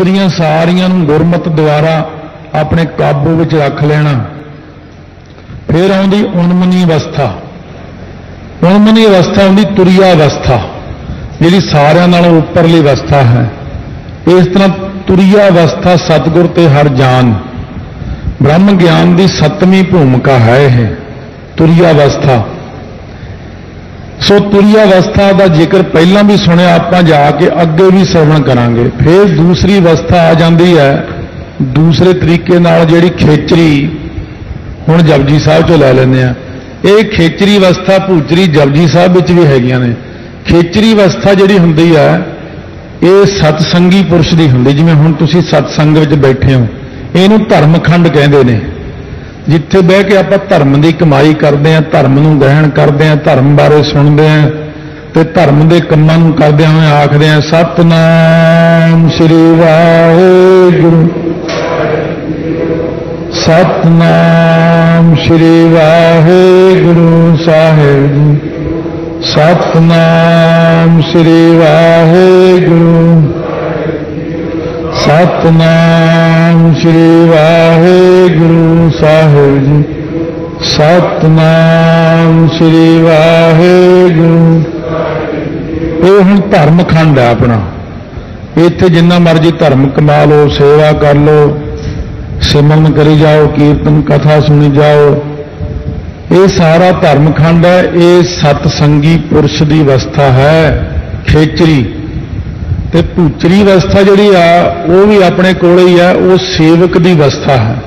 इंद्रियां सारियां नूं गुरमत द्वारा अपने काबू विच रख लेना। फिर आउंदी उन्मनी अवस्था। उन्मनी अवस्था आउंदी तुरिया अवस्था, जिहड़ी सारियां नालों उपरली अवस्था है। इस तरह तुरिया अवस्था सतगुर ते हर जान ब्रह्म ज्ञान की 7ਵੀं भूमिका है यह तुरिया अवस्था। सो तुरिया अवस्था का जिक्र पहला भी सुनिया, आप जाके अगे भी श्रवण करांगे। फिर दूसरी अवस्था आ जाती है दूसरे तरीके नाल, जिहड़ी खेचरी हुण जपजी साहब चो लै लैंदे आ। ये खेचरी अवस्था भूचरी जपजी साहब विच भी हैगियां ने। खेचरी अवस्था जिहड़ी हुंदी है ये सतसंगी पुरुष की हुंदी, जिवें हुण तुसीं सतसंग विच बैठे हो, इहनूं धर्मखंड कहंदे ने। जिथे बह के आप धर्म की कमाई करते हैं, धर्म नूं ग्रहण करते हैं, धर्म बारे सुनते हैं, तो धर्म के कामां नूं करदे होए आखदे हैं सतनाम श्री वाहिगुरू, सतनाम श्री वाहिगुरू साहिब जी, सतनाम श्री वाहिगुरू, सतनाम श्री वाहिगुरू साहिब जी, सतनाम श्री वाहिगुरू। ये हुण धर्मखंड है अपना। इत्थे जिन्ना मर्जी धर्म कमा लो, सेवा कर लो, सिमरन करी जाओ, कीर्तन कथा सुनी जाओ, ये सारा धर्मखंड है। ये सतसंगी पुरुष की अवस्था है खेचरी। ते भूचरी अवस्था जिहड़ी आ वो भी अपने कोल ही है, वो सेवक की अवस्था है।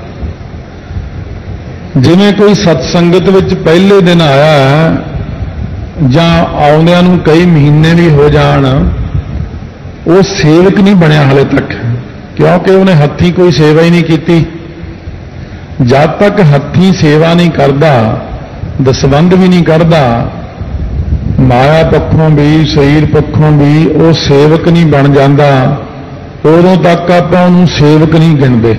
जिवें कोई सत्संगत विच पहले दिन आया है जां आउंदिआं नूं कई महीने भी हो जाण, वो सेवक नहीं बनया हाले तक, क्योंकि उन्हें हत्थी कोई सेवा ही नहीं की। जब तक हत्थी सेवा नहीं करता, दसबंध भी नहीं करता, माया पक्षों भी शरीर पक्षों भी वो सेवक नहीं बन जाता, उदों तक आप उन्होंने सेवक नहीं गिनते।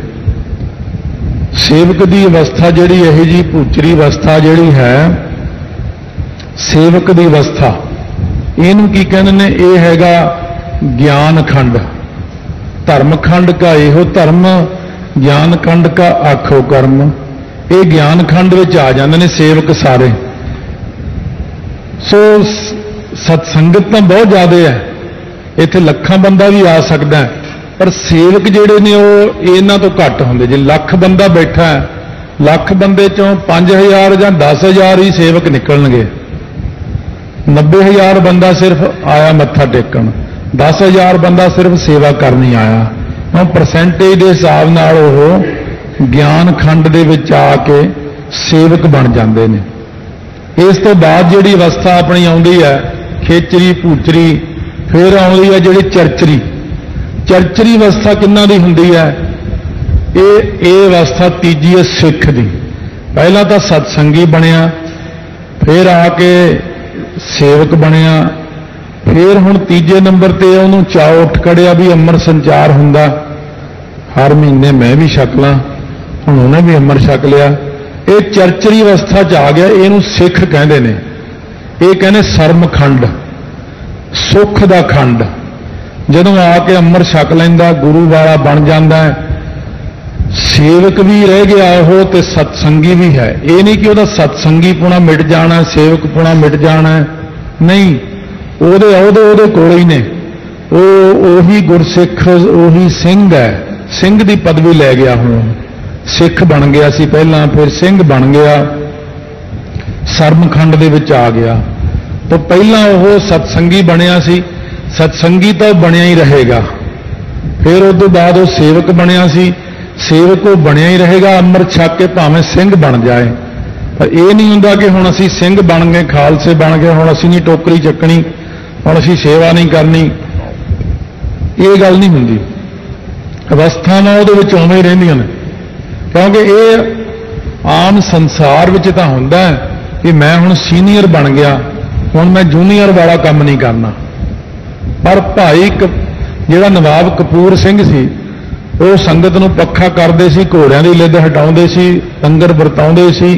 सेवक की अवस्था जिहड़ी यही जी भूचरी अवस्था जिहड़ी है, सेवक की अवस्था, इनू की कहते हैं, ये हैगा ज्ञान खंड। धर्मखंड का इहो धर्म, ज्ञान खंड का आखो कर्म। ये ज्ञान खंड विच आ जाते हैं सेवक सारे। सो सत्संगत तो बहुत ज्यादा है, इत्थे लखां बंदा भी आ सकता है, पर सेवक जिहड़े ने वो इन्हां तो घट होंदे। जे लख बंदा बैठा है, लख बंदे चों 5000 जां 10,000 ही सेवक निकलणगे। 90,000 बंदा सिर्फ आया मत्था टेकण, 10,000 बंदा सिर्फ सेवा करनी आया। हम परसेंटेज के हिसाब नाल वो ज्ञान खंड दे विच आके सेवक बन जाते हैं। इस तो बाद जिहड़ी अवस्था अपनी आउंदी है खेचरी भूचरी, फिर आउंदी है जिहड़ी चरचरी। चरचरी अवस्था किन्ना दी हुंदी है? ये अवस्था तीजी है सिख दी। पहला तो सत्संगी बनया, फिर आके सेवक बनया, फिर हुण तीजे नंबर ते उहनूं चाओ उठ खड़िया भी अमर संचार हुंदा, हर महीने मैं भी छक ला, हुण उहने भी अमर छक लिया। ये चरचरी अवस्था च आ गया, इहनूं सिख कहंदे ने। ये कहने सरम खंड, सुख दा खंड। जदों आके अमर छक लैंदा, गुरु वाला बन जाता है, सेवक भी रह गया वो, तो सत्संगी भी है। ये नहीं कि वह सत्संगी पुणा मिट जाना, सेवक पुणा मिट जाना, नहीं, ਉਹਦੇ ਅਹੁਦੇ ਉਹਦੇ ਕੋਲ ਹੀ ਨੇ। ਉਹੀ ਗੁਰਸਿੱਖ, ਉਹੀ ਸਿੰਘ ਹੈ, ਸਿੰਘ ਦੀ ਪਦਵੀ ਲੈ ਗਿਆ। ਹੁਣ ਸਿੱਖ ਬਣ ਗਿਆ ਸੀ ਪਹਿਲਾਂ, ਫਿਰ ਸਿੰਘ ਬਣ ਗਿਆ, ਸਰਮਖੰਡ ਦੇ ਵਿੱਚ ਆ ਗਿਆ। ਤਾਂ ਪਹਿਲਾਂ ਉਹ ਸਤਸੰਗੀ ਬਣਿਆ ਸੀ, ਸਤਸੰਗੀ ਤਾਂ ਬਣਿਆ ਹੀ ਰਹੇਗਾ। ਫਿਰ ਉਸ ਤੋਂ ਬਾਅਦ ਉਹ ਸੇਵਕ ਬਣਿਆ ਸੀ, ਸੇਵਕ ਉਹ ਬਣਿਆ ਹੀ ਰਹੇਗਾ, ਅੰਮ੍ਰਿਤ ਛਕ ਕੇ ਭਾਵੇਂ ਸਿੰਘ ਬਣ ਜਾਏ। ਪਰ ਇਹ ਨਹੀਂ ਹੁੰਦਾ ਕਿ ਹੁਣ ਅਸੀਂ ਸਿੰਘ ਬਣ ਗਏ, ਖਾਲਸੇ ਬਣ ਗਏ, ਹੁਣ ਅਸੀਂ ਨਹੀਂ ਟੋਕਰੀ ਚੱਕਣੀ, ਹੁਣ ਅਸੀਂ ਸੇਵਾ ਨਹੀਂ ਕਰਨੀ। ਇਹ ਗੱਲ ਨਹੀਂ ਹੁੰਦੀ। ਅਵਸਥਾਵਾਂ ਉਹਦੇ ਵਿੱਚ ਉਵੇਂ ਹੀ ਰਹਿੰਦੀਆਂ ਨੇ, ਕਿਉਂਕਿ ਇਹ ਆਮ ਸੰਸਾਰ ਵਿੱਚ ਤਾਂ ਹੁੰਦਾ ਕਿ ਮੈਂ ਹੁਣ ਸੀਨੀਅਰ ਬਣ ਗਿਆ, ਹੁਣ ਮੈਂ ਜੂਨੀਅਰ ਵਾਲਾ ਕੰਮ ਨਹੀਂ ਕਰਨਾ। ਪਰ ਭਾਈ ਜਿਹੜਾ ਨਵਾਬ ਕਪੂਰ ਸਿੰਘ ਸੀ, ਉਹ ਸੰਗਤ ਨੂੰ ਪੱਖਾ ਕਰਦੇ ਸੀ, ਘੋੜਿਆਂ ਦੀ ਲਿੱਦ ਹਟਾਉਂਦੇ ਸੀ, ਲੰਗਰ ਵਰਤਾਉਂਦੇ ਸੀ।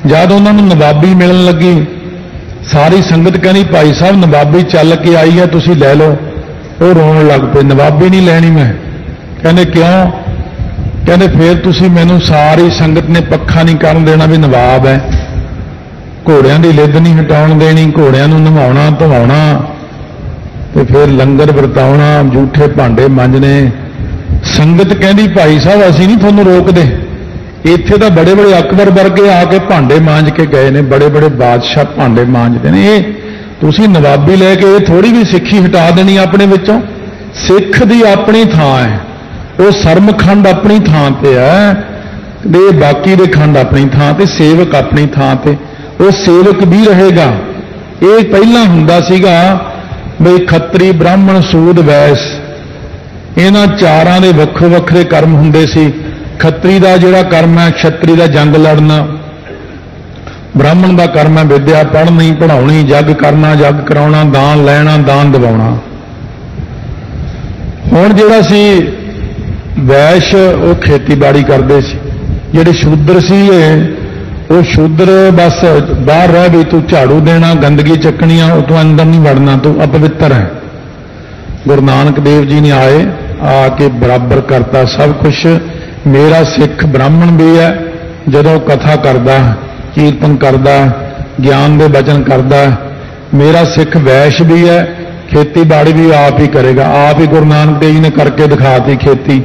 ਜਦ ਉਹਨਾਂ ਨੂੰ ਨਵਾਬੀ ਮਿਲਣ ਲੱਗੀ, सारी संगत कहनी भाई साहब नवाबी चल के आई है, तुसी लै लो। वो रोन लग पे, नवाबी नहीं लैनी मैं, कहते क्यों? कहते फिर तुसी मैनू सारी संगत ने पक्खा नहीं करन देना भी नवाब है, घोड़ियां की लिद नहीं हटाउण देनी, घोड़ियां नूं नवाउणा धवाउणा ते फिर लंगर वरताउणा, जूठे भांडे मांजने। संगत कहती भाई साहब असीं नहीं तुहानूं रोकदे, इत्थे तां बड़े बड़े अकबर वर्गे आके भांडे मांज के गए ने, बड़े बड़े बादशाह भांडे मांजते ने। ये तुसीं नवाबी लैके ये थोड़ी भी सिੱਖੀ हटा देनी अपने विचों। सिख दी अपनी थां है, वो सरमखंड अपनी थां ते है, ते बाकी दे खंड अपनी थां ते, सेवक अपनी थां ते। वो सेवक भी रहेगा। ये पहला हुंदा सीगा बई खत्री ब्राह्मण सूद वैस, इन्हां चारां दे वक्खो वक्खरे कर्म हुंदे सी। खत्री दा जिहड़ा कर्म है छतरी दा जंग लड़ना, ब्राह्मण दा कर्म है विद्या पढ़नी पढ़ाउणी, जग करना जग कराउणा, दान लैना दान दिवाउणा। हुण जिहड़ा सी वैश वो खेतीबाड़ी करते सी, जिहड़े शूद्र सी वो शूद्र बस बाहर रह भी तू झाड़ू देना गंदगी चकनी आ, तू अंदर नहीं वड़ना, तू अपवित्र है। गुरु नानक देव जी ने आए आके बराबर करता सब कुछ। मेरा सिख ब्राह्मण भी है, जदों कथा करदा कीर्तन करदा ज्ञान दे वचन करदा, मेरा सिख वैश भी है, खेतीबाड़ी भी आप ही करेगा। आप ही गुरु नानक देव जी ने करके दिखाती खेती।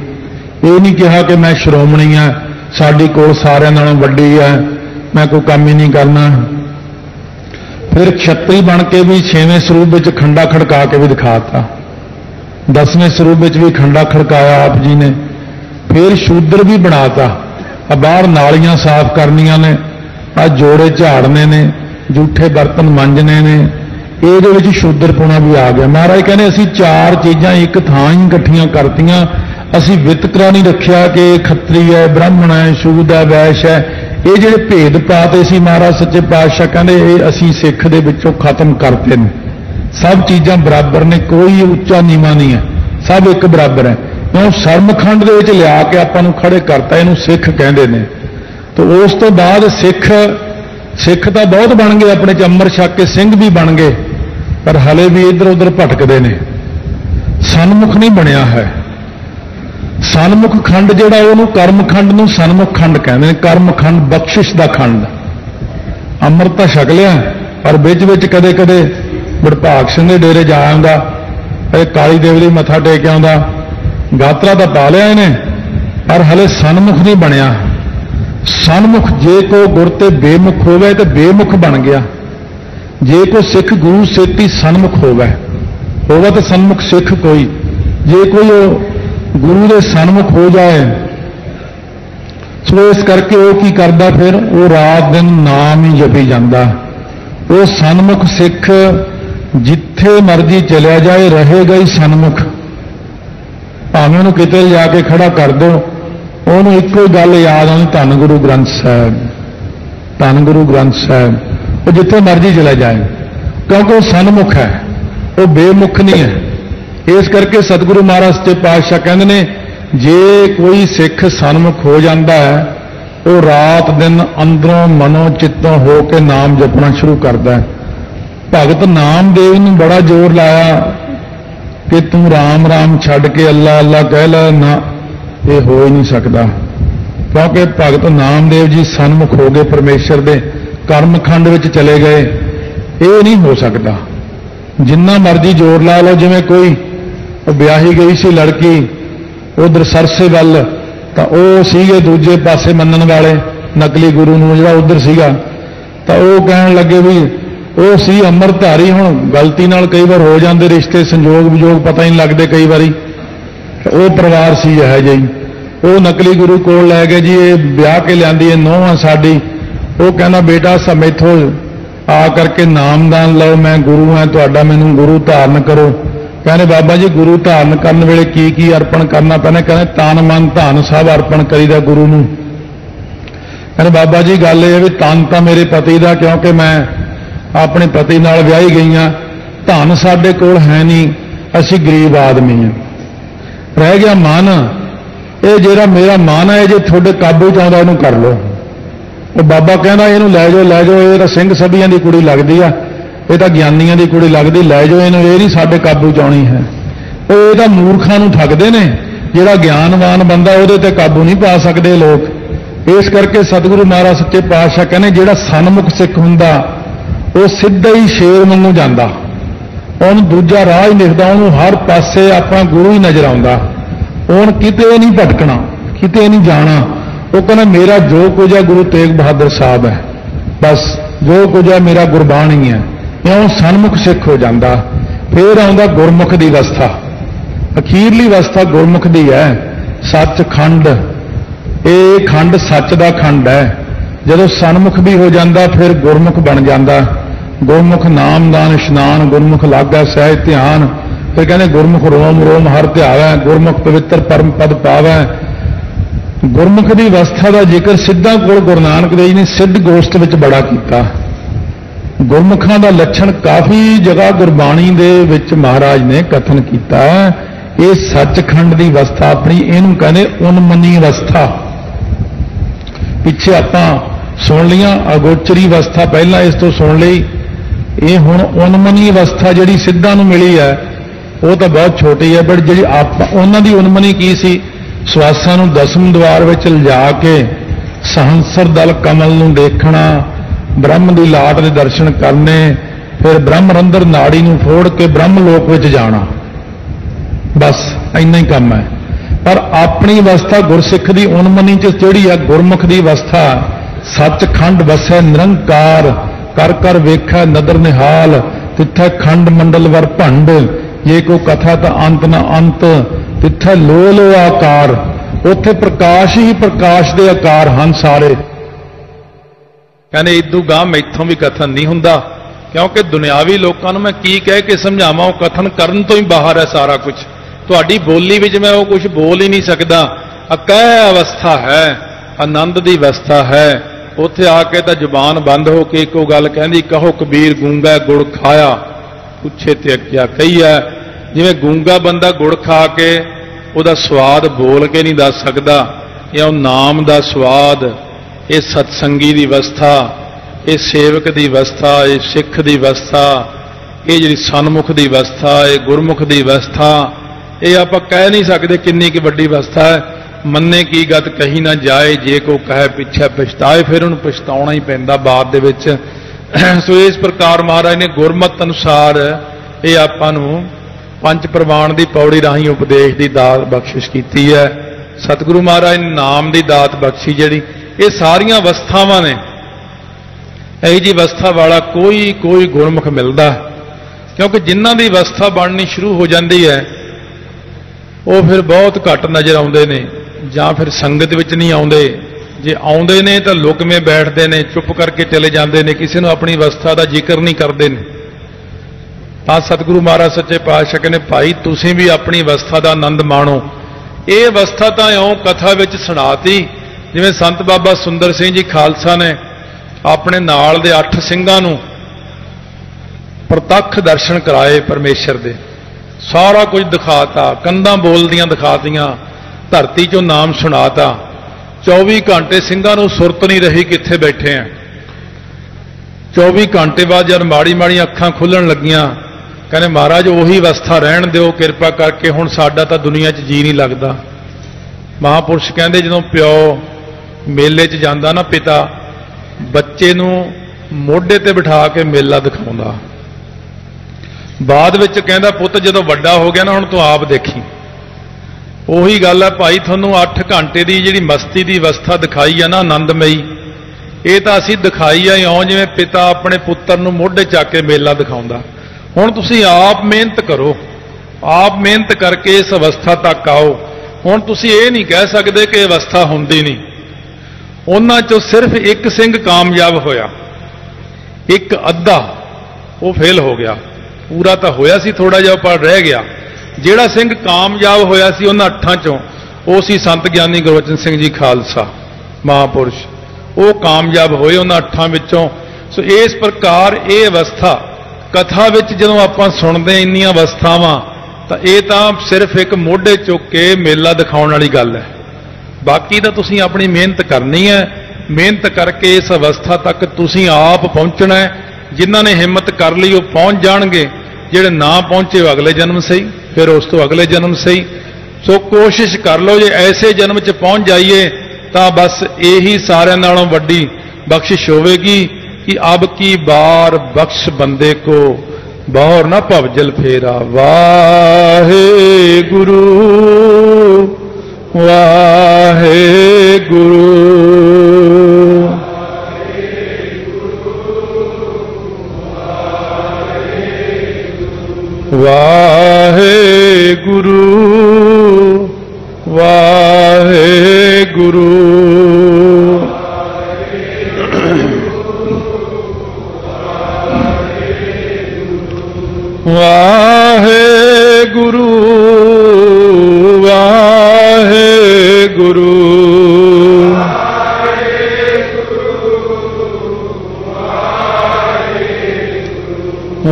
ये नहीं कहा कि मैं श्रोमणी है, साडी कोल सारिਆਂ नालों वड्डी है, मैं कोई काम ही नहीं करना। फिर छतरी बन के भी 6वें स्वरूप में खंडा खड़का के भी दिखाता, 10वें स्वरूप में भी खंडा खड़काया आप जी ने। फिर शूद्र भी बनाता, बाहर नालियां साफ करनियां ने, आ जोड़े झाड़ने ने, जूठे बर्तन मांजने ने, ये शूद्रपुणा भी आ गया। महाराज कहने असी चार चीज़ां एक थां ही इकट्ठियां करतियां, असी वितकरा नहीं रखिया कि खत्री है ब्राह्मण है शूद है वैश है। ये ਜਿਹੜੇ भेद पाते सी महाराज सच्चे पातशाह कहते ये असी सिख दे विचों खत्म करते हैं। सब चीज़ां बराबर ने, कोई उच्चा नीवा नहीं है, सब एक बराबर है। क्यों सरमखंड दे विच लिया के आपां नूं खड़े करता, इहनूं सिख कहंदे ने। तो उस तो बाद सिख तो बहुत बन गए, अपने च अमर छक के सिंह भी बन गए, पर हले भी इधर उधर भटकते हैं। सन्मुख नहीं बनया है। सन्मुख खंड जिहड़ा उहनूं कर्मखंड नूं सन्मुख खंड कहंदे ने। कर्मखंड बख्शिश दा खंड, अमृत तां छक लिया पर विच विच कदे कदे वडभाग सिंह दे डेरे जा आउंदा, काली देवी दी मत्था टेक आउंदा, गात्रा तां पा लिया इहने, पर हले सन्मुख नहीं बनया। सन्मुख जे को गुर ते बेमुख होवे तो बेमुख बन गया। जे को सिख गुरु सेती सन्मुख होवे तो सन्मुख सिख कोई। जे कोई गुरु के सन्मुख हो जाए सो इस करके वो की करता, फिर वो रात दिन नाम ही जपी जाता। वो सन्मुख सिख जिथे मर्जी चलिया जाए रहेगा ही सन्मुख। भावें उन्होंने किते जाके खड़ा कर दो, उन्होंने एक ही गल याद आनी, धन गुरु ग्रंथ साहब, धन गुरु ग्रंथ साहब। वो जिथे मर्जी चला जाए, क्योंकि वो सन्मुख है, वो बेमुख नहीं है। इस करके सतगुरु महाराज सच्चे पातशाह कहते ने जे कोई सिख सन्मुख हो जाता है, वो रात दिन अंदरों मनो चित्तों हो के नाम जपना शुरू करता है। भगत नामदेव ने बड़ा जोर लाया कि तू राम राम छड़ के अल्लाह अल्लाह कह ला, ना ये हो ही नहीं सकता, क्योंकि भगत नामदेव जी सन्मुख हो गए परमेश्वर के, कर्मखंड में चले गए। ये नहीं हो सकता। जिन्ना मर्जी जोर ला लो, जिवें कोई ब्याही गई सी लड़की उधर सरसे वल, तो वह सीगे दूजे पासे मनन वाले नकली गुरु नूं जिहड़ा उधर सीगा, तो वह कहण लगे भी वो सी अमरधारी। हुण गलती नाल कई बार हो जाते रिश्ते, संजोग विजोग पता ही नहीं लगते कई बारी। वो परिवार सी है जी, वो नकली गुरु कोल लै गए जी, ये ब्याह के लियांदी है नौं आ साडी। वो कहना बेटा समैथों आ करके नामदान लो, मैं गुरु हाँ तुहाडा, मैनूं गुरु धारण करो। कहने बाबा जी गुरु धारण करने वेले की अर्पण करना पैना? कहने तन मन धन सब अर्पण करीदा गुरु नूं। कहने बाबा जी गल यह भी तन तो मेरे पति का, क्योंकि मैं अपने पति नाल विआही गई हाँ, धन साडे कोल है नहीं, असीं गरीब आदमी हैं। रह गया मन, ये जिहड़ा मेरा मन है जे तुहाडे काबू च आउंदा इहनूं कर लो। वो बाबा कहना इहनूं लै जाओ लै जाओ, ये तां सिंह सभीआं दी कुड़ी लगदी आ, ये तो ज्ञानियों की कुड़ी लगती, लै जाओ इन्हों, ये नहीं साडे काबू च आउणी है। वो ये तो मूर्खां नूं ठगदे ने, ਜਿਹੜਾ ਗਿਆਨਵਾਨ ਬੰਦਾ ਉਹਦੇ ਤੇ ਕਾਬੂ ਨਹੀਂ ਪਾ ਸਕਦੇ ਲੋਕ। ਇਸ ਕਰਕੇ ਸਤਿਗੁਰੂ ਮਹਾਰਾਜ ਸੱਚੇ ਪਾਤਸ਼ਾਹ ਕਹਿੰਦੇ ਜਿਹੜਾ ਸਨਮੁਖ ਸਿੱਖ ਹੁੰਦਾ ਉਹ ਸਿੱਧਾ ਹੀ ਸ਼ੇਰ ਵਾਂਗੂ ਜਾਂਦਾ, ਉਹਨੂੰ ਦੂਜਾ ਰਾਹ ਹੀ ਦਿਖਦਾ, ਉਹਨੂੰ ਹਰ ਪਾਸੇ ਆਪਣਾ ਗੁਰੂ ਹੀ ਨਜ਼ਰ ਆਉਂਦਾ, ਉਹਨੂੰ ਕਿਤੇ ਨਹੀਂ ਭਟਕਣਾ, ਕਿਤੇ ਨਹੀਂ ਜਾਣਾ। ਉਹ ਕਹਿੰਦਾ ਮੇਰਾ ਜੋ ਕੁਝ ਹੈ ਗੁਰੂ ਤੇਗ ਬਹਾਦਰ ਸਾਹਿਬ ਹੈ, ਬਸ ਜੋ ਕੁਝ ਹੈ ਮੇਰਾ ਗੁਰਬਾਣੀ ਹੈ। ਇਉਂ ਸਨਮੁਖ ਸਿੱਖ ਹੋ ਜਾਂਦਾ। ਫਿਰ ਆਉਂਦਾ ਗੁਰਮੁਖ ਦੀ ਅਵਸਥਾ, ਅਖੀਰਲੀ ਅਵਸਥਾ ਗੁਰਮੁਖ ਦੀ ਹੈ। ਸੱਚਖੰਡ, ਇਹ ਖੰਡ ਸੱਚ ਦਾ ਖੰਡ ਹੈ। ਜਦੋਂ ਸਨਮੁਖ ਵੀ ਹੋ ਜਾਂਦਾ ਫਿਰ ਗੁਰਮੁਖ ਬਣ ਜਾਂਦਾ। ਗੁਰਮੁਖ ਨਾਮਦਾਨ ਇਸ਼ਨਾਨ, ਗੁਰਮੁਖ ਲਾਗਾ ਸਹਿਜ ਧਿਆਨ। ਫਿਰ ਕਹਿੰਦੇ ਗੁਰਮੁਖ ਰੋਮ ਰੋਮ ਹਰ ਧਿਆਵੈ, ਗੁਰਮੁਖ ਪਵਿੱਤਰ ਪਰਮ ਪਦ ਪਾਵੈ। ਗੁਰਮੁਖ ਦੀ ਅਵਸਥਾ ਦਾ ਜ਼ਿਕਰ ਸਿੱਧਾ ਕੋਲ ਗੁਰੂ ਨਾਨਕ ਦੇਵ ਜੀ ਨੇ ਸਿੱਧ ਗੋਸ਼ਟ ਵਿੱਚ ਬੜਾ ਕੀਤਾ। ਗੁਰਮੁਖਾਂ ਦਾ ਲੱਛਣ ਕਾਫੀ ਜਗ੍ਹਾ ਗੁਰਬਾਣੀ ਦੇ ਵਿੱਚ ਮਹਾਰਾਜ ਨੇ ਕਥਨ ਕੀਤਾ। ਇਹ ਸੱਚਖੰਡ ਦੀ ਅਵਸਥਾ ਆਪਣੀ, ਇਹਨੂੰ ਕਹਿੰਦੇ ਉਨਮਨੀ ਅਵਸਥਾ। ਪਿੱਛੇ ਆਪਾਂ ਸੁਣ ਲੀਆਂ ਅਗੋਚਰੀ ਅਵਸਥਾ, ਪਹਿਲਾਂ ਇਸ ਤੋਂ ਸੁਣ ਲਈ। ਇਹ ਹੁਣ ਉਨਮਨੀ ਅਵਸਥਾ ਜਿਹੜੀ ਸਿੱਧਾਂ ਨੂੰ ਮਿਲੀ ਹੈ ਉਹ ਤਾਂ ਬਹੁਤ ਛੋਟੀ ਹੈ, ਪਰ ਜਿਹੜੀ ਉਹਨਾਂ ਦੀ ਉਨਮਨੀ ਕੀ ਸੀ? ਸਵਾਸਾਂ ਨੂੰ ਦਸਮ ਦੁਆਰ ਵਿੱਚ ਲਿਜਾ ਕੇ ਸਹੰਸਰ ਦਲ ਕਮਲ ਨੂੰ ਦੇਖਣਾ, ਬ੍ਰਹਮ ਦੀ ਲਾਟ ਦੇ ਦਰਸ਼ਨ ਕਰਨੇ, ਫਿਰ ਬ੍ਰਹਮਰੰਦਰ ਨਾੜੀ ਨੂੰ ਫੋੜ ਕੇ ਬ੍ਰਹਮ ਲੋਕ ਵਿੱਚ ਜਾਣਾ। ਬਸ ਇੰਨਾ ਹੀ ਕੰਮ ਹੈ। ਪਰ ਆਪਣੀ ਅਵਸਥਾ ਗੁਰਸਿੱਖ ਦੀ ਉਨਮਨੀ ਚ ਜਿਹੜੀ ਹੈ ਗੁਰਮੁਖ ਦੀ ਅਵਸਥਾ, ਸੱਚਖੰਡ ਵਸੈ ਨਿਰੰਕਾਰ, ਕਰ ਕਰ ਵੇਖੈ ਨਦਰ ਨਿਹਾਲ, ਤਿੱਥੈ ਖੰਡ ਮੰਡਲ ਵਰ ਭੰਡ, ਜੇ ਕੋ ਕਥਾ ਤਾਂ ਅੰਤ ਨਾ ਅੰਤ, ਤਿੱਥੈ ਲੋ ਲੋ ਆਕਾਰ। ਉੱਥੇ ਪ੍ਰਕਾਸ਼ ਹੀ ਪ੍ਰਕਾਸ਼ ਦੇ ਆਕਾਰ ਹਨ ਸਾਰੇ। ਕਹਿੰਦੇ ਇਦੋਂ ਗਾਂ ਮੈਥੋਂ ਵੀ ਕਥਨ ਨਹੀਂ ਹੁੰਦਾ, ਕਿਉਂਕਿ ਦੁਨਿਆਵੀ ਲੋਕਾਂ ਨੂੰ ਮੈਂ ਕੀ ਕਹਿ ਕੇ ਸਮਝਾਵਾਂ, ਉਹ ਕਥਨ ਕਰਨ ਤੋਂ ਹੀ ਬਾਹਰ ਹੈ ਸਾਰਾ ਕੁਝ। ਤੁਹਾਡੀ ਬੋਲੀ ਵਿੱਚ ਮੈਂ ਉਹ ਕੁਝ ਬੋਲ ਹੀ ਨਹੀਂ ਸਕਦਾ। ਅਕਹਿ ਅਵਸਥਾ ਹੈ, ਆਨੰਦ ਦੀ ਅਵਸਥਾ ਹੈ। ਉੱਥੇ ਆ ਕੇ ਤਾਂ ਜ਼ੁਬਾਨ ਬੰਦ ਹੋ ਕੇ ਇੱਕੋ ਗੱਲ ਕਹਿੰਦੀ, ਕਹੋ ਕਬੀਰ ਗੂੰਗਾ ਗੁੜ ਖਾਇਆ, ਪੁੱਛੇ ਤੇ ਅੱਕਿਆ ਕਹੀਆ। ਜਿਵੇਂ ਗੂੰਗਾ ਬੰਦਾ ਗੁੜ ਖਾ ਕੇ ਉਹਦਾ ਸਵਾਦ ਬੋਲ ਕੇ ਨਹੀਂ ਦੱਸ ਸਕਦਾ, ਇਹ ਉਹ ਨਾਮ ਦਾ ਸਵਾਦ, ਇਹ ਸਤਸੰਗੀ ਦੀ ਅਵਸਥਾ, ਇਹ ਸੇਵਕ ਦੀ ਅਵਸਥਾ, ਇਹ ਸਿੱਖ ਦੀ ਅਵਸਥਾ, ਇਹ ਜਿਹੜੀ ਸਨਮੁਖ ਦੀ ਅਵਸਥਾ, ਇਹ ਗੁਰਮੁਖ ਦੀ ਅਵਸਥਾ, ਇਹ ਆਪਾਂ ਕਹਿ ਨਹੀਂ ਸਕਦੇ ਕਿੰਨੀ ਕਿ ਵੱਡੀ ਅਵਸਥਾ ਹੈ। ਮੰਨੇ ਕੀ ਗਤ ਕਹੀ ਨਾ ਜਾਏ, ਜੇ ਕੋ ਕਹੇ ਪਿੱਛੇ ਪਛਤਾਏ, ਫਿਰ ਉਹਨੂੰ ਪਛਤਾਉਣਾ ਹੀ ਪੈਂਦਾ ਬਾਅਦ ਦੇ ਵਿੱਚ। ਸੋ ਇਸ ਪ੍ਰਕਾਰ ਮਹਾਰਾਜ ਨੇ ਗੁਰਮਤਿ ਅਨੁਸਾਰ ਇਹ ਆਪਾਂ ਨੂੰ ਪੰਜ ਪ੍ਰਵਾਨ ਦੀ ਪੌੜੀ ਰਾਹੀਂ ਉਪਦੇਸ਼ ਦੀ ਦਾਤ ਬਖਸ਼ਿਸ਼ ਕੀਤੀ ਹੈ। ਸਤਿਗੁਰੂ ਮਹਾਰਾਜ ਨੇ ਨਾਮ ਦੀ ਦਾਤ ਬਖਸ਼ੀ ਜਿਹੜੀ, ਇਹ ਸਾਰੀਆਂ ਅਵਸਥਾਵਾਂ ਨੇ। ਇਹੋ ਜਿਹੀ ਅਵਸਥਾ ਵਾਲਾ ਕੋਈ ਗੁਰਮੁਖ ਮਿਲਦਾ, ਕਿਉਂਕਿ ਜਿਨ੍ਹਾਂ ਦੀ ਅਵਸਥਾ ਬਣਨੀ ਸ਼ੁਰੂ ਹੋ ਜਾਂਦੀ ਹੈ ਉਹ ਫਿਰ ਬਹੁਤ ਘੱਟ ਨਜ਼ਰ ਆਉਂਦੇ ਨੇ, ਜਾਂ ਫਿਰ ਸੰਗਤ ਵਿੱਚ ਨਹੀਂ ਆਉਂਦੇ। ਜੇ ਆਉਂਦੇ ਨੇ ਤਾਂ ਲੁਕਵੇਂ ਬੈਠਦੇ ਨੇ, ਚੁੱਪ ਕਰਕੇ ਚਲੇ ਜਾਂਦੇ ਨੇ, ਕਿਸੇ ਨੂੰ ਆਪਣੀ ਅਵਸਥਾ ਦਾ ਜ਼ਿਕਰ ਨਹੀਂ ਕਰਦੇ ਨੇ। ਤਾਂ ਸਤਿਗੁਰੂ ਮਹਾਰਾਜ ਸੱਚੇ ਪਾਤਸ਼ਾਹ ਕਹਿੰਦੇ ਭਾਈ ਤੁਸੀਂ ਵੀ ਆਪਣੀ ਅਵਸਥਾ ਦਾ ਆਨੰਦ ਮਾਣੋ। ਇਹ ਅਵਸਥਾ ਤਾਂ ਇਉਂ ਕਥਾ ਵਿੱਚ ਸੁਣਾਤੀ, ਜਿਵੇਂ ਸੰਤ ਬਾਬਾ ਸੁੰਦਰ ਸਿੰਘ ਜੀ ਖਾਲਸਾ ਨੇ ਆਪਣੇ ਨਾਲ ਦੇ 8 ਸਿੰਘਾਂ ਨੂੰ ਪ੍ਰਤੱਖ ਦਰਸ਼ਨ ਕਰਾਏ ਪਰਮੇਸ਼ਰ ਦੇ, ਸਾਰਾ ਕੁਝ ਦਿਖਾਤਾ, ਕੰਧਾਂ ਬੋਲਦੀਆਂ ਦਿਖਾਤੀਆਂ, ਧਰਤੀ 'ਚੋਂ ਨਾਮ ਸੁਣਾਤਾ। 24 ਘੰਟੇ ਸਿੰਘਾਂ ਨੂੰ ਸੁਰਤ ਨਹੀਂ ਰਹੀ ਕਿੱਥੇ ਬੈਠੇ ਆ। 24 ਘੰਟੇ ਬਾਅਦ ਜਦ ਮਾੜੀ ਮਾੜੀਆਂ ਅੱਖਾਂ ਖੁੱਲਣ ਲੱਗੀਆਂ, ਕਹਿੰਦੇ ਮਹਾਰਾਜ ਉਹੀ ਅਵਸਥਾ ਰਹਿਣ ਦਿਓ ਕਿਰਪਾ ਕਰਕੇ, ਹੁਣ ਸਾਡਾ ਤਾਂ ਦੁਨੀਆ 'ਚ ਜੀ ਨਹੀਂ ਲੱਗਦਾ। ਮਹਾਂਪੁਰਸ਼ ਕਹਿੰਦੇ ਜਦੋਂ ਪਿਓ ਮੇਲੇ 'ਚ ਜਾਂਦਾ ਨਾ, ਪਿਤਾ ਬੱਚੇ ਨੂੰ ਮੋਢੇ ਤੇ ਬਿਠਾ ਕੇ ਮੇਲਾ ਦਿਖਾਉਂਦਾ, ਬਾਅਦ ਵਿੱਚ ਕਹਿੰਦਾ ਪੁੱਤ ਜਦੋਂ ਵੱਡਾ ਹੋ ਗਿਆ ਨਾ ਹੁਣ ਤੂੰ ਆਪ ਦੇਖੀ। ਉਹੀ ਗੱਲ ਹੈ ਭਾਈ, ਤੁਹਾਨੂੰ 8 ਘੰਟੇ ਦੀ ਜਿਹੜੀ ਮਸਤੀ ਦੀ ਅਵਸਥਾ ਦਿਖਾਈ ਆ ਨਾ ਆਨੰਦਮਈ, ਇਹ ਤਾਂ ਅਸੀਂ ਦਿਖਾਈ ਆ ਇਉਂ ਜਿਵੇਂ ਪਿਤਾ ਆਪਣੇ ਪੁੱਤਰ ਨੂੰ ਮੋਢੇ ਚੱਕ ਕੇ ਮੇਲਾ ਦਿਖਾਉਂਦਾ। ਹੁਣ ਤੁਸੀਂ ਆਪ ਮਿਹਨਤ ਕਰੋ, ਆਪ ਮਿਹਨਤ ਕਰਕੇ ਇਸ ਅਵਸਥਾ ਤੱਕ ਆਓ। ਹੁਣ ਤੁਸੀਂ ਇਹ ਨਹੀਂ ਕਹਿ ਸਕਦੇ ਕਿ ਅਵਸਥਾ ਹੁੰਦੀ ਨਹੀਂ। ਉਹਨਾਂ 'ਚੋਂ ਸਿਰਫ ਇੱਕ ਸਿੰਘ ਕਾਮਯਾਬ ਹੋਇਆ, ਇੱਕ ਅੱਧਾ ਉਹ ਫੇਲ ਹੋ ਗਿਆ। ਪੂਰਾ ਤਾਂ ਹੋਇਆ ਸੀ ਥੋੜਾ ਜਿਹਾ, ਪਰ ਰਹਿ ਗਿਆ। ਜਿਹੜਾ ਸਿੰਘ ਕਾਮਯਾਬ ਹੋਇਆ ਸੀ ਉਹਨਾਂ 8 'ਚੋਂ, ਉਹ ਸੀ ਸੰਤ ਗਿਆਨੀ ਗੁਰਬਚਨ ਸਿੰਘ ਜੀ ਖਾਲਸਾ ਮਹਾਂਪੁਰਸ਼। ਉਹ ਕਾਮਯਾਬ ਹੋਏ ਉਹਨਾਂ 8 ਵਿੱਚੋਂ। ਸੋ ਇਸ ਪ੍ਰਕਾਰ ਇਹ ਅਵਸਥਾ ਕਥਾ ਵਿੱਚ ਜਦੋਂ ਆਪਾਂ ਸੁਣਦੇ ਇੰਨੀਆਂ ਅਵਸਥਾਵਾਂ, ਤਾਂ ਇਹ ਤਾਂ ਸਿਰਫ ਇੱਕ ਮੋਢੇ ਚੁੱਕ ਕੇ ਮੇਲਾ ਦਿਖਾਉਣ ਵਾਲੀ ਗੱਲ ਹੈ। ਬਾਕੀ ਤਾਂ ਤੁਸੀਂ ਆਪਣੀ ਮਿਹਨਤ ਕਰਨੀ ਹੈ, ਮਿਹਨਤ ਕਰਕੇ ਇਸ ਅਵਸਥਾ ਤੱਕ ਤੁਸੀਂ ਆਪ ਪਹੁੰਚਣਾ ਹੈ। ਜਿਨ੍ਹਾਂ ਨੇ ਹਿੰਮਤ ਕਰ ਲਈ ਉਹ ਪਹੁੰਚ ਜਾਣਗੇ, ਜਿਹੜੇ ਨਾ ਪਹੁੰਚੇ ਉਹ ਅਗਲੇ ਜਨਮ ਸਹੀ, ਫਿਰ ਉਸ ਤੋਂ ਅਗਲੇ ਜਨਮ ਸਹੀ। सो कोशिश कर लो जे ऐसे जन्म च पहुंच जाइए तो बस यही सारे नालों वड्डी बख्शिश होवेगी कि अब की बार बख्श बंदे को बहुर ना भवजल फेरा। वाहे गुरु वाहे गुरु वाहे गुरु वाहे गुरु वाहे गुरु वाहे गुरु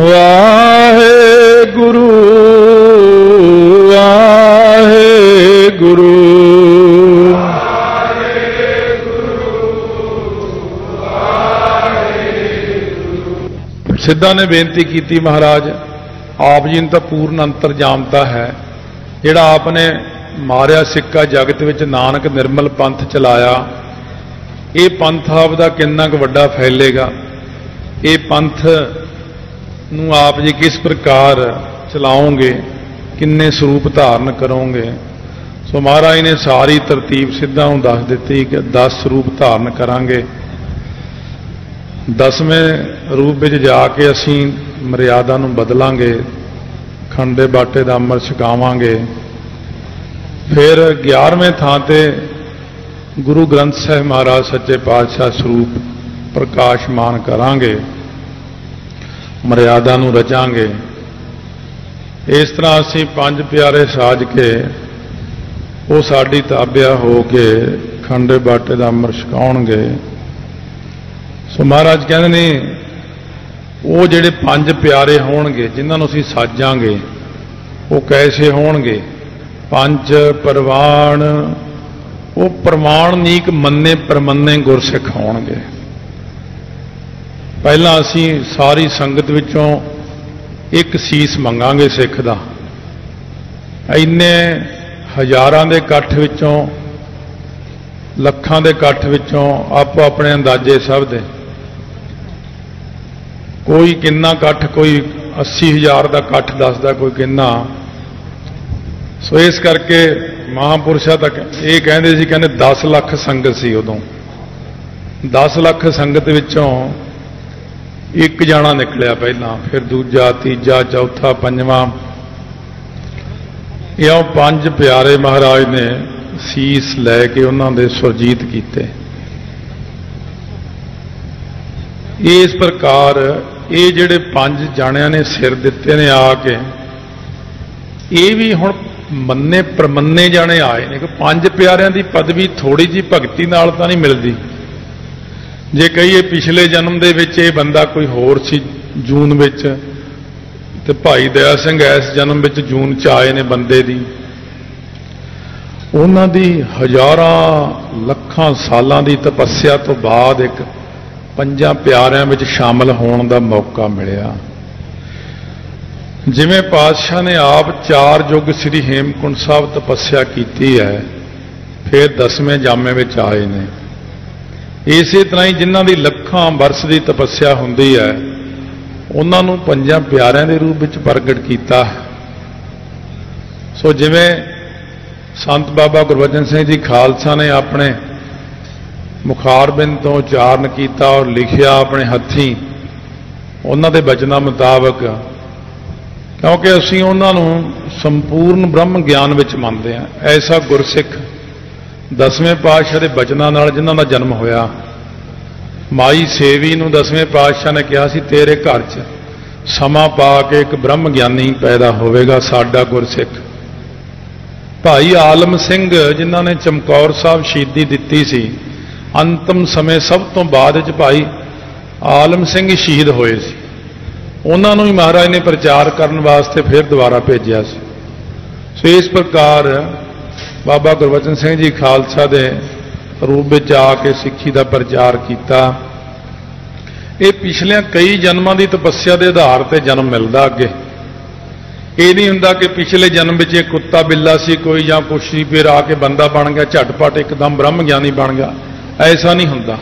वाहे गुरु वाहे गुरु सिद्धा ने बेनती की महाराज आप जी ने तो पूर्ण अंतरजामता है जिहड़ा आपने मारिया सिक्का जगत विच नानक निर्मल पंथ चलाया ये पंथ आपदा किन्ना क वड्डा फैलेगा ये पंथ नूं आप जी किस प्रकार चलाओगे किन्ने स्वरूप धारण करोगे। सो महाराज ने सारी तरतीब सिद्धा नूं दस दित्ती कि 10 स्वरूप धारण करांगे। 10वें रूप विच जाके असीं मर्यादा नूं बदलांगे खंडे बाटे दा अमृत छकावांगे। फिर 11वें थां ते गुरु ग्रंथ साहिब महाराज सच्चे पातशाह स्वरूप प्रकाशमान करांगे मर्यादा नूं रचांगे। इस तरह असीं 5 प्यारे साज के वो साडी ताबिया हो के खंडे बाटे दा अमृत छकाउणगे। सो महाराज कहते ने वो जिहड़े 5 प्यारे होणगे जिन्हां नूं असीं साजांगे वो कैसे होणगे। 5 परवान वो प्रमाणनीक मन्ने परमन्ने गुरसिख होणगे। पहला असीं सारी संगत विचों एक सीस मंगांगे सिख दा। इन्ने हज़ारां दे इकट्ठ विचों लखां दे इकट्ठ विचों आपो अपने अंदाजे सब दे कोई किन्ना इकट्ठ कोई 80,000 का इकट्ठ दसदा कोई किन्ना। सो इस करके महापुरुषा तक ये कहते सी कहते 10 लाख संगत सी उदों 10 लाख संगत विचों एक जाना निकलिया पहला फिर दूजा तीजा चौथा पंजवां यो 5 प्यारे महाराज ने सीस लैके उन्होंने सुरजीत किए। इस प्रकार ये जिहड़े 5 जाणियां ने सिर दिते ने आके ये भी हुण मन्ने परमन्ने जाने आए ने कि 5 प्यारियां दी पदवी थोड़ी जी भगती नाल तां नहीं मिलदी। जे कहिए पिछले जन्म दे विच ये बंदा कोई होर सी जून विच ते भाई दया सिंह इस जन्म विच जून च आए ने बंदे दी उन्हां दी हज़ारां लखां सालां दी तपस्या तो बाद एक 5 प्यारियां विच शामिल होण दा मौका मिलिया। जिवें पातशाह ने आप 4 युग श्री हेमकुंड साहब तपस्या की है फिर 10वें जामे विच आए ने। इस तरह ही जिन्हां दी लखां वर्ष की तपस्या हुंदी है उन्हां नूं 5 प्यारियां दे रूप विच प्रगट कीता। सो जिवें संत बाबा गुरबचन सिंह जी खालसा ने अपने मुखारबिंद तो उचारण किया और लिखिया अपने हथी उन्हां दे वचनां मुताबक क्योंकि असीं उन्हां नूं संपूर्ण ब्रह्म ज्ञान विच मंनदे हां। ऐसा गुरसिख 10वें पातशाह के वचनां नाल जिन्हां दा जन्म होया माई सेवी नूं 10वें पातशाह ने कहा सी तेरे घर च समा पा के एक ब्रह्म ज्ञानी पैदा होवेगा साडा गुरसिख। भाई आलम सिंह जिन्हां ने चमकौर साहब शहीदी दित्ती सी अंतिम समय सब तो बाद च भाई आलम सिंह ही शहीद होए सी। उन्हां नूं ही महाराज ने प्रचार करने वास्ते फिर दोबारा भेजिया सी। सो इस प्रकार बाबा गुरबचन सिंह जी खालसा के रूप में आके सिक्खी का प्रचार किया। ये पिछले कई जन्मों की तपस्या के आधार पर जन्म मिलता अगे। ਇਹ ਨਹੀਂ ਹੁੰਦਾ ਕਿ ਪਿਛਲੇ ਜਨਮ ਵਿੱਚ ਇਹ ਕੁੱਤਾ ਬਿੱਲਾ ਸੀ ਕੋਈ ਜਾਂ ਕੁਛ ਸੀ, ਫਿਰ ਆ ਕੇ ਬੰਦਾ ਬਣ ਗਿਆ, ਝਟਪਟ ਇੱਕਦਮ ਬ੍ਰਹਮ ਗਿਆਨੀ ਬਣ ਗਿਆ। ਐਸਾ ਨਹੀਂ ਹੁੰਦਾ।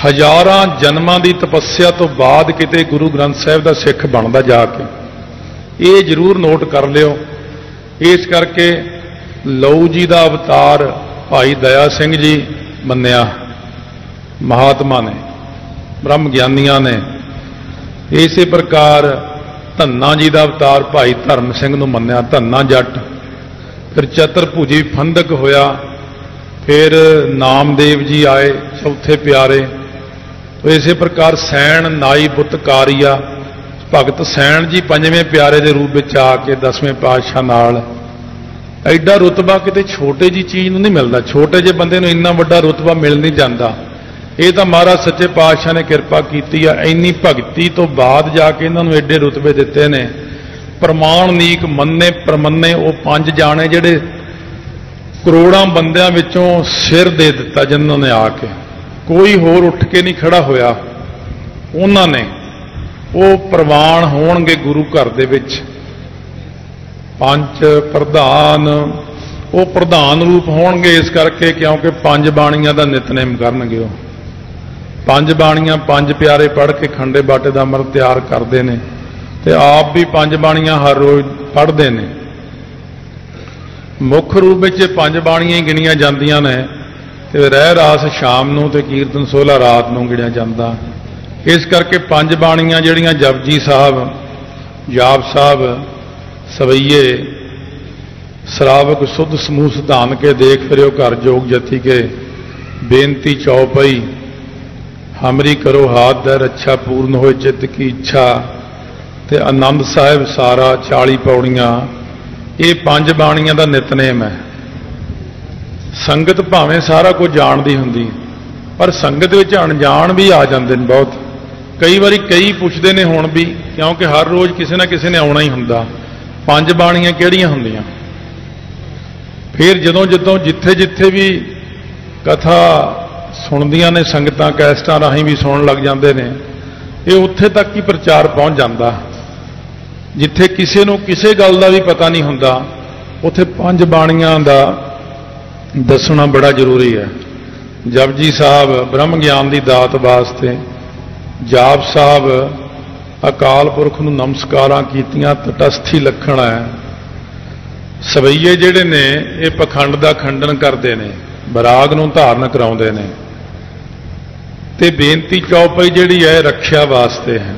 ਹਜ਼ਾਰਾਂ ਜਨਮਾਂ ਦੀ ਤਪੱਸਿਆ ਤੋਂ ਬਾਅਦ ਕਿਤੇ ਗੁਰੂ ਗ੍ਰੰਥ ਸਾਹਿਬ ਦਾ ਸਿੱਖ ਬਣਦਾ ਜਾ ਕੇ। ਇਹ ਜ਼ਰੂਰ ਨੋਟ ਕਰ ਲਿਓ। ਇਸ ਕਰਕੇ ਲਊ ਜੀ ਦਾ ਅਵਤਾਰ ਭਾਈ ਦਇਆ ਸਿੰਘ ਜੀ ਮੰਨਿਆ ਮਹਾਤਮਾ ਨੇ, ਬ੍ਰਹਮ ਗਿਆਨੀਆਂ ਨੇ। ਇਸੇ ਪ੍ਰਕਾਰ ਧੰਨਾ ਜੀ ਦਾ ਅਵਤਾਰ ਭਾਈ ਧਰਮ ਸਿੰਘ ਨੂੰ ਮੰਨਿਆ, ਧੰਨਾ ਜੱਟ। ਫਿਰ ਚਤੁਰਭੁਜੀ ਫੰਦਕ ਹੋਇਆ, ਫਿਰ ਨਾਮਦੇਵ ਜੀ ਆਏ ਚੌਥੇ ਪਿਆਰੇ। ਇਸੇ ਪ੍ਰਕਾਰ ਸੈਣ ਨਾਈ ਬੁੱਤਕਾਰੀਆ ਭਗਤ ਸੈਣ ਜੀ ਪੰਜਵੇਂ ਪਿਆਰੇ ਦੇ ਰੂਪ ਵਿੱਚ ਆ ਕੇ 10ਵੇਂ ਪਾਤਸ਼ਾਹ ਨਾਲ। ਐਡਾ ਰੁਤਬਾ ਕਿਤੇ ਛੋਟੇ ਜੀ ਚੀਜ਼ ਨੂੰ ਨਹੀਂ ਮਿਲਦਾ, ਛੋਟੇ ਜਿਹੇ ਬੰਦੇ ਨੂੰ ਇੰਨਾ ਵੱਡਾ ਰੁਤਬਾ ਮਿਲ ਨਹੀਂ ਜਾਂਦਾ। ਇਹ ਤਾਂ ਮਹਾਰਾਜ ਸੱਚੇ ਪਾਤਸ਼ਾਹ ਨੇ ਕਿਰਪਾ ਕੀਤੀ ਆ। ਇੰਨੀ ਭਗਤੀ ਤੋਂ ਬਾਅਦ ਜਾ ਕੇ ਇਹਨਾਂ ਨੂੰ ਐਡੇ ਰੁਤਬੇ ਦਿੱਤੇ ਨੇ। ਪ੍ਰਮਾਣਨੀਕ ਮੰਨੇ ਪ੍ਰਮੰਨੇ ਉਹ 5 ਜਾਣੇ ਜਿਹੜੇ ਕਰੋੜਾਂ ਬੰਦਿਆਂ ਵਿੱਚੋਂ ਸਿਰ ਦੇ ਦਿੱਤਾ ਜਿਨ੍ਹਾਂ ਨੇ ਆ ਕੇ, ਕੋਈ ਹੋਰ ਉੱਠ ਕੇ ਨਹੀਂ ਖੜਾ ਹੋਇਆ। ਉਹਨਾਂ ਨੇ ਉਹ ਪ੍ਰਵਾਨ ਹੋਣਗੇ ਗੁਰੂ ਘਰ ਦੇ ਵਿੱਚ। 5 ਪ੍ਰਧਾਨ ਉਹ ਪ੍ਰਧਾਨ ਰੂਪ ਹੋਣਗੇ ਇਸ ਕਰਕੇ ਕਿਉਂਕਿ 5 ਬਾਣੀਆਂ ਦਾ ਨਿਤਨੇਮ ਕਰਨਗੇ। ਉਹ 5 ਬਾਣੀਆਂ 5 ਪਿਆਰੇ ਪੜ੍ਹ ਕੇ ਖੰਡੇ ਬਾਟੇ ਦਾ ਅੰਮ੍ਰਿਤ ਤਿਆਰ ਕਰਦੇ ਨੇ ਤੇ ਆਪ ਵੀ 5 ਬਾਣੀਆਂ ਹਰ ਰੋਜ਼ ਪੜ੍ਹਦੇ ਨੇ। ਮੁੱਖ ਰੂਪ ਵਿੱਚ 5 ਬਾਣੀਆਂ ਹੀ ਗਿਣੀਆਂ ਜਾਂਦੀਆਂ ਨੇ ਤੇ ਰਹਿ ਰਾਸ ਸ਼ਾਮ ਨੂੰ ਤੇ ਕੀਰਤਨ ਸੋਹਲਾ ਰਾਤ ਨੂੰ ਗਿਣਿਆ ਜਾਂਦਾ। ਇਸ ਕਰਕੇ 5 ਬਾਣੀਆਂ ਜਿਹੜੀਆਂ ਜਪਜੀ ਸਾਹਿਬ, ਜਾਪ ਸਾਹਿਬ, ਸਵਈਏ, श्रावक सुध समूह सिधान के देख फिरो घर जोग जति के बेनती चौपई हमरी करो हाथ दर अच्छा पूर्ण होए चित्त की इच्छा ते आनंद साहिब सारा 40 पौड़ियां ये 5 बाणियां दा नितनेम है। संगत भावें सारा कुछ जानती हुंदी पर संगत विच अणजाण भी आ जाते हैं बहुत। कई बारी कई पुछते ने हुण भी क्योंकि हर रोज़ किसी ना किसी ने आउणा ही हुंदा 5 बाणियां किहड़ियां हुंदियां। फिर जदों जदों जिथे जिथे भी कथा सुनदियां ने संगतां कैसटां राहीं भी सुनन लग जाते हैं ये उत्थे तक ही प्रचार पहुँच जाता। जिथे किसी नूं किसी गल का भी पता नहीं हुंदा उत्थे 5 बाणियां दा दसना बड़ा जरूरी है। जपजी साहब ब्रह्म ज्ञान की दात वास्ते, जाप साहब अकाल पुरख नूं नमस्कारां कीतियां तटस्थी लखण है। सवैये जिहड़े ने ये पखंड का खंडन करते हैं, बराग नूं धारण कराउंदे ने ते बेनती चौपाई जिहड़ी है रक्षा वास्ते है।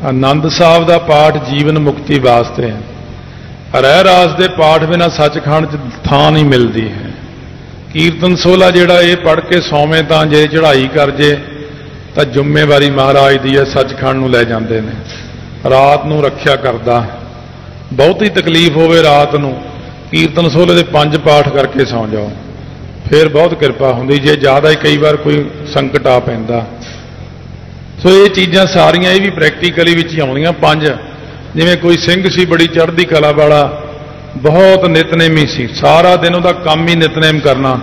आनंद साहब का पाठ जीवन मुक्ति वास्ते है। रहरास रास के पाठ बिना सचखंड च थां नहीं मिलती है। कीर्तन सोहला जिहड़ा ये पढ़ के सौवें तां जे चढ़ाई कर जे तां जिम्मेवारी महाराज दी है, सचखंड नूं लै जांदे ने। रात नूं रक्षा करदा, बहुती तकलीफ होवे रात नूं कीर्तन सोहले दे 5 पाठ करके सौ जाओ फिर बहुत कृपा हुंदी। जे ज़्यादा ही कई बार कोई संकट आ पैंदा। सो ये चीज़ां सारियां भी प्रैक्टिकली विच ही आउंदियां। 5 जिवें कोई सिंह सी बड़ी चढ़दी कला वाला, बहुत नितनेमी सी, सारा दिन उहदा काम ही नितनेम करना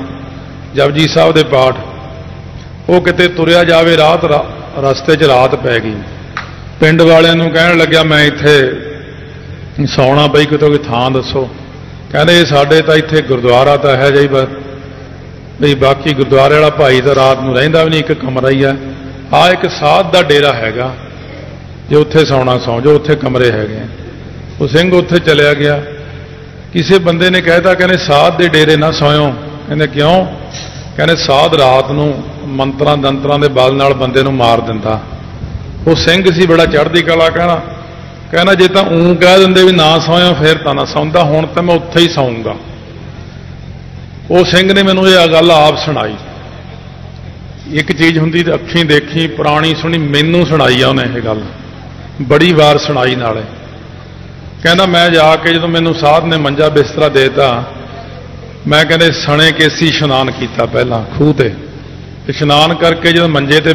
जपजी साहब दे पाठ। वो किते तुरिया जावे रात रस्ते च रात पै गई, पिंड वालियां नूं कहण लग्या मैं इत्थे सौना पई कितों कोई थां दसो। कहंदे साडे तां इत्थे गुरुद्वारा तां है जी बस भी बाकी गुरुद्वारे वाला भाई तो रात नूं रहिंदा भी नहीं, एक कमरा ही है। आ एक साध का डेरा हैगा जो उत्थे सौना सौ जो उत्थे कमरे हैगे। वो सिंह उत्थे चलिया गया। किसी बंदे ने कहता कहने साध के डेरे ना सोयो। कहने क्यों? कहने साध रात नूं मंत्रां दंत्रां दे बल नाल बंदे नूं मार दिंदा। वो सिंह सी बड़ा चढ़दी कला, कहना जे तां ऊं कह दिंदे भी ना सोयो फिर तां ना सौंदा, हुण तां मैं उत्थे ही सौंगा। वो सिंह ने मैनूं ये गल आप सुनाई। एक चीज़ हुंदी ते अखीं देखी पुरानी सुनी, मैनूं सुनाई आ उन्हें ये गल बड़ी वार सुनाई। नाले कहना मैं जाके जो मैनूं साध ने मंजा बिस्तरा देता, मैं कहते सने केसी इशनान किया पहला खूह ते इशनान करके जो मंजे ते